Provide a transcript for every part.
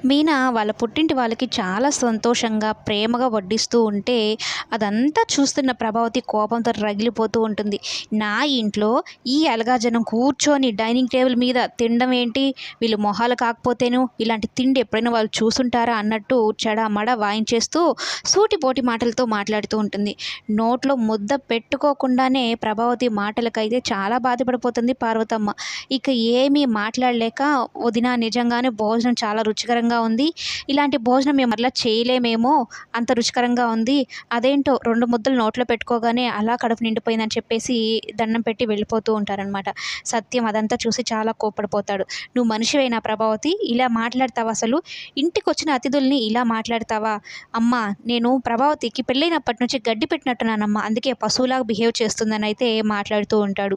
మీనా వాళ్ళ పుట్టింటి వాళ్ళకి చాలా సంతోషంగా, ప్రేమగా వడ్డిస్తూ ఉంటే, అదంతా చూస్తున్న ప్రభావతి కోపంతో రగిలిపోతూ ఉంటుంది. నా ఇంట్లో ఈ అలగాజనం కూర్చొని డైనింగ్ టేబుల్ మీద తినడం ఏంటి? వీళ్ళు మొహాలు కాకపోతేను ఇలాంటి తిండి ఎప్పుడైనా వాళ్ళు చూసుంటారా అన్నట్టు చెడామడా వాయించేస్తూ సూటిపోటి మాటలతో మాట్లాడుతూ ఉంటుంది. నోట్లో ముద్ద పెట్టుకోకుండానే ప్రభావతి మాటలకైతే చాలా బాధపడిపోతుంది పార్వతమ్మ. ఇక ఏమీ మాట్లాడలేక, "వదిన నిజంగానే భోజనం చాలా రుచికరంగా ఉంది. ఇలాంటి భోజనం మేము మరలా చేయలేమేమో, అంత రుచికరంగా ఉంది. అదేంటో 2 ముద్దలు నోట్లో పెట్టుకోగానే అలా కడుపు నిండిపోయిందని" చెప్పేసి దండం పెట్టి వెళ్ళిపోతూ ఉంటారనమాట. సత్యం అదంతా చూసి చాలా కోప్పడిపోతాడు. "నువ్వు మనిషివేనా ప్రభావతి? ఇలా మాట్లాడతావా అసలు? ఇంటికొచ్చిన అతిథుల్ని ఇలా మాట్లాడతావా? అమ్మా, నేను ప్రభావతికి పెళ్ళైనప్పటి నుంచి గడ్డి పెట్టినట్టున్నానమ్మా. అందుకే పశువులాగా బిహేవ్ చేస్తుందనైతే మాట్లాడుతూ ఉంటాడు.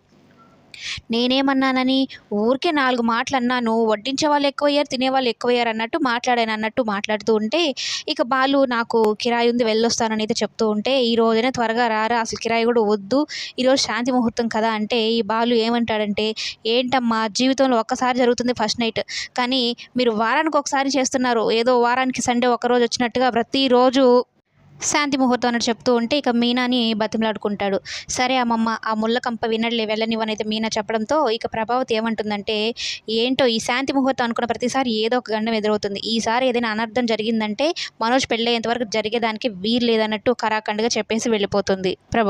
నేనేమన్నానని? ఊరికే 4 మాటలన్నాను. వడ్డించే వాళ్ళు ఎక్కువయ్యారు, తినేవాళ్ళు ఎక్కువయ్యారు అన్నట్టు మాట్లాడాను అన్నట్టు మాట్లాడుతూ ఉంటే, ఇక బాలు నాకు కిరాయి ఉంది వెళ్ళొస్తానని అయితే చెప్తూ ఉంటే, "ఈ రోజైనా త్వరగా రారా, అసలు కిరాయి కూడా వద్దు. ఈరోజు శాంతి ముహూర్తం కదా" అంటే ఈ బాలు ఏమంటాడంటే, "ఏంటమ్మా, జీవితంలో ఒక్కసారి జరుగుతుంది ఫస్ట్ నైట్. కానీ మీరు వారానికి ఒకసారి చేస్తున్నారు. ఏదో వారానికి సండే ఒక్కరోజు వచ్చినట్టుగా ప్రతిరోజు శాంతి ముహూర్తం అన్నట్టు చెప్తూ ఉంటే, ఇక మీనాని బతిమలాడుకుంటాడు. "సరే అమ్మమ్మ, ఆ ముళ్ళ కంప వినడులే, వెళ్ళనివ్వనైతే" మీనా చెప్పడంతో, ఇక ప్రభావతి ఏమంటుందంటే, "ఏంటో ఈ శాంతి ముహూర్తం అనుకున్న ప్రతిసారి ఏదో ఒక గండం ఎదురవుతుంది. ఈసారి ఏదైనా అనర్థం జరిగిందంటే మనోజ్ పెళ్ళయ్యేంత వరకు జరిగేదానికి వీలు లేదన్నట్టు ఖరాఖండిగా చెప్పేసి వెళ్ళిపోతుంది ప్రభావతి.